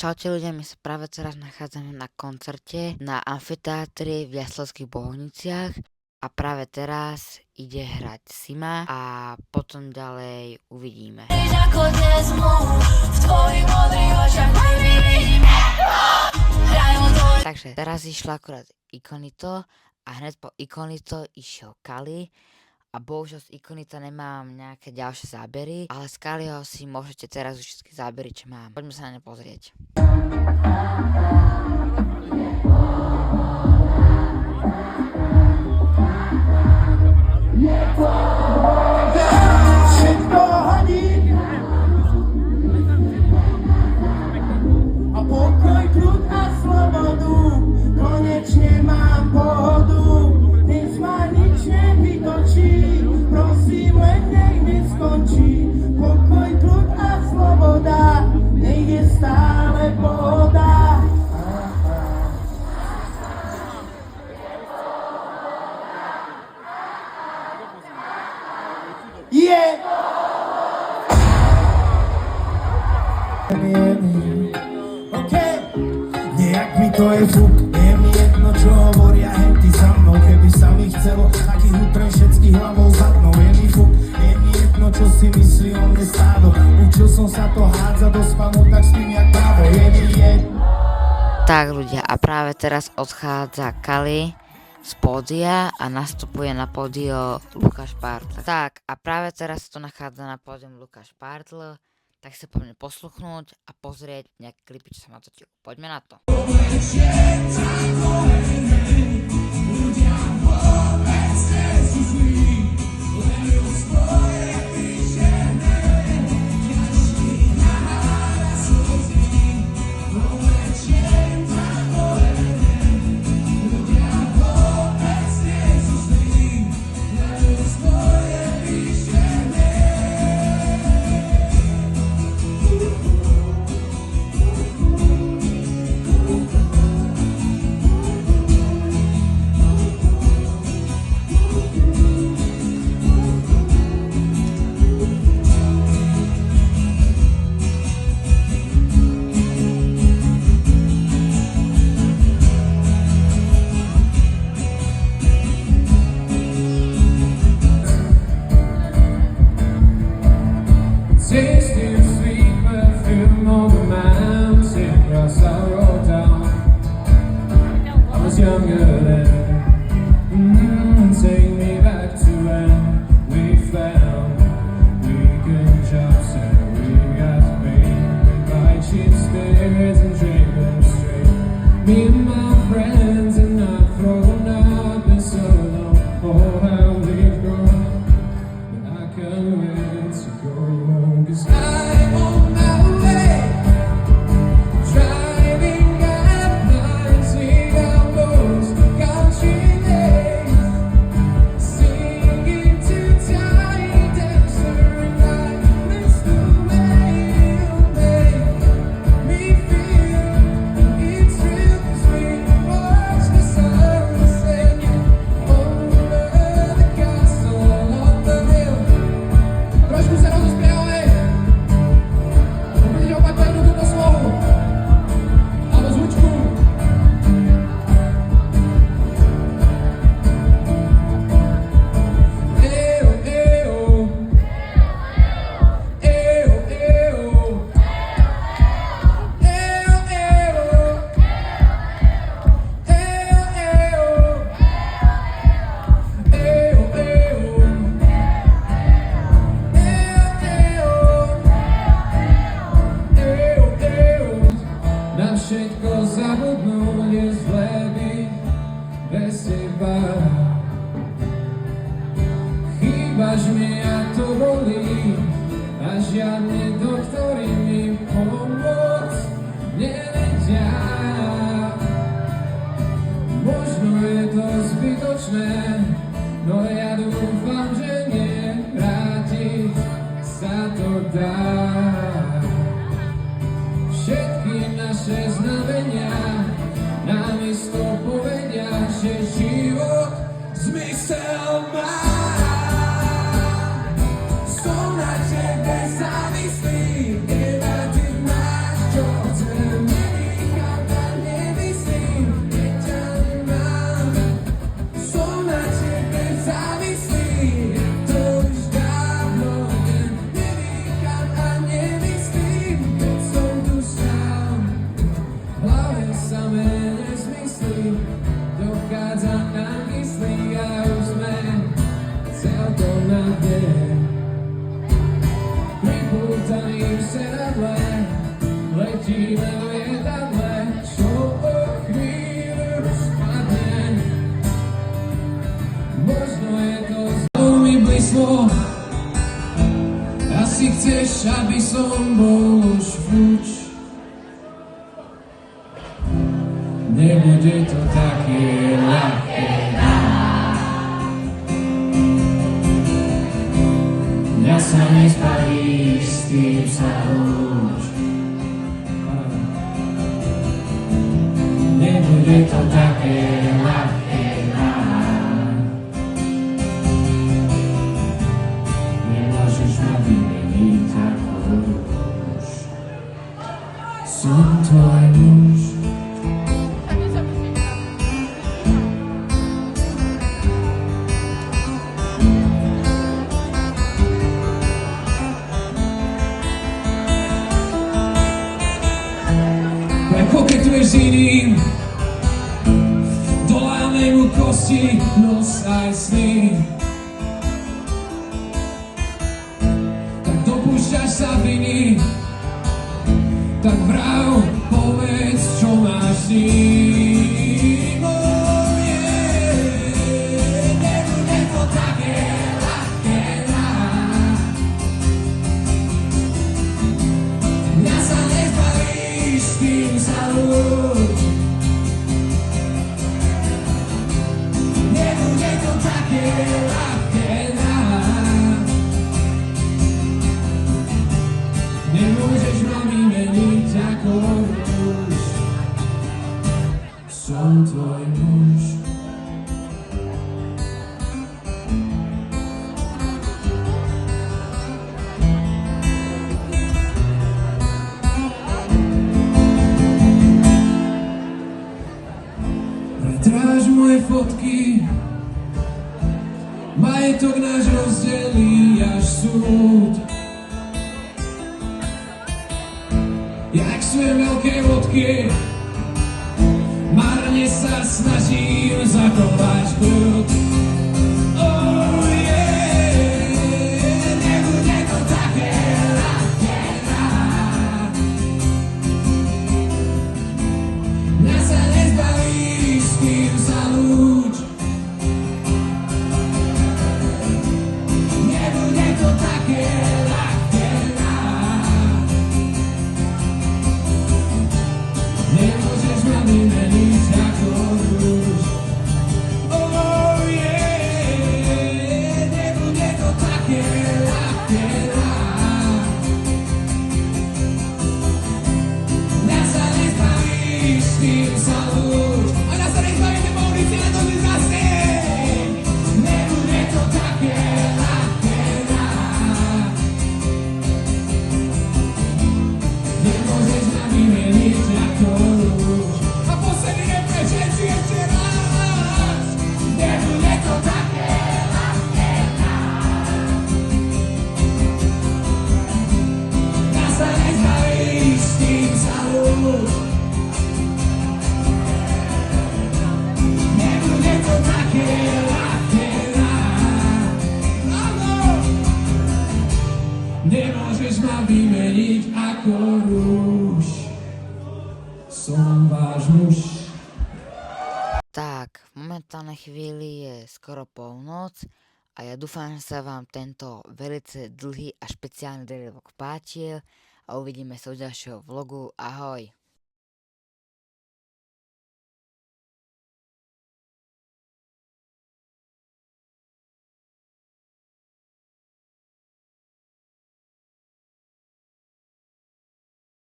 Čaute ľudia, my sa práve teraz nachádzame na koncerte na amfiteátri v Jaslovských Bohuniciach a práve teraz ide hrať Sima a potom ďalej uvidíme. Takže teraz išlo akurát Ikonito a hneď po Ikonito išiel Kali. A bohužiaľ z Ikonita nemám nejaké ďalšie zábery, ale z Kaliho si môžete teraz už všetky zábery, čo mám. Poďme sa na ne pozrieť. Všetko hodí a pokoj, kľud a slobodu, konečne mám pohodu. Dnes ma nič nevytočí, prosím, len nech neskončí. Pokoj, kľud a sloboda, nech je stále pohoda. Nejak mi to je fuk, je mi jedno, čo hovoria henty za mnou. Keby sa mi chcelo, takých utrem všetkých hlavou zadnou. Je mi fuk, je mi jedno, čo si myslí o mne stádo. Učil som sa to hádzať do spamu, tak s tým jak právo. Je mi jedno. Tak ľudia, a práve teraz odchádza Kali z pódia a nastupuje na pódio Lukáš Partl. Tak, a práve teraz tu nachádza na pódium Lukáš Partl, tak sa poďme posluchnúť a pozrieť nejaké klipy, čo sa ma točilo. Poďme na to. Tasting sweet perfume on the mountain grass I rode down. I was younger then. Take me back to when we found weekend jobs and we got paid. We buy cheap spirits and drink them straight. Me and my friends and I've grown up in so long. Oh, how we've grown. But I can't wait to go home, 'cause I'm on my way. Driving at night, seeing how those country days. Singing to Tiny Dancer, and I miss the way you make me feel. It's real sweet, watch the sunset over the castle on the hill. Trošku se rozespějali. Budete opakovat jednu tuto slohu. Alebo zvučku. Ejo, ejo. Ejo, ejo. Ejo, ejo. Ejo, ejo. Ejo, ejo. Na všetko zabudnúť je zlé byť bez teba. Chýbaš mi a to bolí a žiadne doktory mi pomôcť nevedia. Možno je to zbytočné, no ja dúfam, že nevrátiť sa to dá. Všetky naše znamenia namiesto povedia, že život zmysel má. Som na tebe závislý, iba ty máš, čo chcem. v sedadle, letíme v lietadle, čo o chvíľu rozpadne. Možno je to znovu mi blízko, asi chceš, aby som bol už fuč. Nebude to také ľahké. Mňa sa nezbaví, s tým sa lúč. Nebude to také ľahké. Nemôžeš ma vymeniť ako rúž. Som tvoj muž. Koketuješ s iným, doláme mu kosti, nos aj sny. Tak dopúšťaš sa viny, tak vrav, povedz, čo máš s ním. Oh, yeah. Nebude to také ľahké. Mňa sa nezbavíš, s tým sa lúč. Nebude to také ľahké. Nemôžeš ma vymeniť ako rúž. Som tvoj muž. Pretráž moje fotky, majetok náš rozdelí až súd. Jak svoje veľké vodky, marne sa snažím zachovať kľud. Oh yeah, nebude to také ľahké. Mňa sa nezbavíš, s tým sa lúč. Nebude to také ľahké. Nemôžeš ma vymeniť ako rúž. Oh yeah, nebude to také ľahké. Mňa sa nezbavíš, s tým sa lúč. A mňa sa nezbavíte po ulici, na to si zasieť. Nebude to také ľahké. Nemôžeš ma vymeniť ako rúž. A posledný refrén, všetci ešte raz. Nebude to také ľahké. Mňa sa nezbavíš, s tým sa lúč. Nebude to také ľahké. Áno. Nemôžeš ma vymeniť ako rúž. Som váš muž. Tak, v momentálnej chvíli je skoro polnoc a ja dúfam, že sa vám tento velice dlhý a špeciálny dialog páčil a uvidíme sa u ďalšieho vlogu. Ahoj!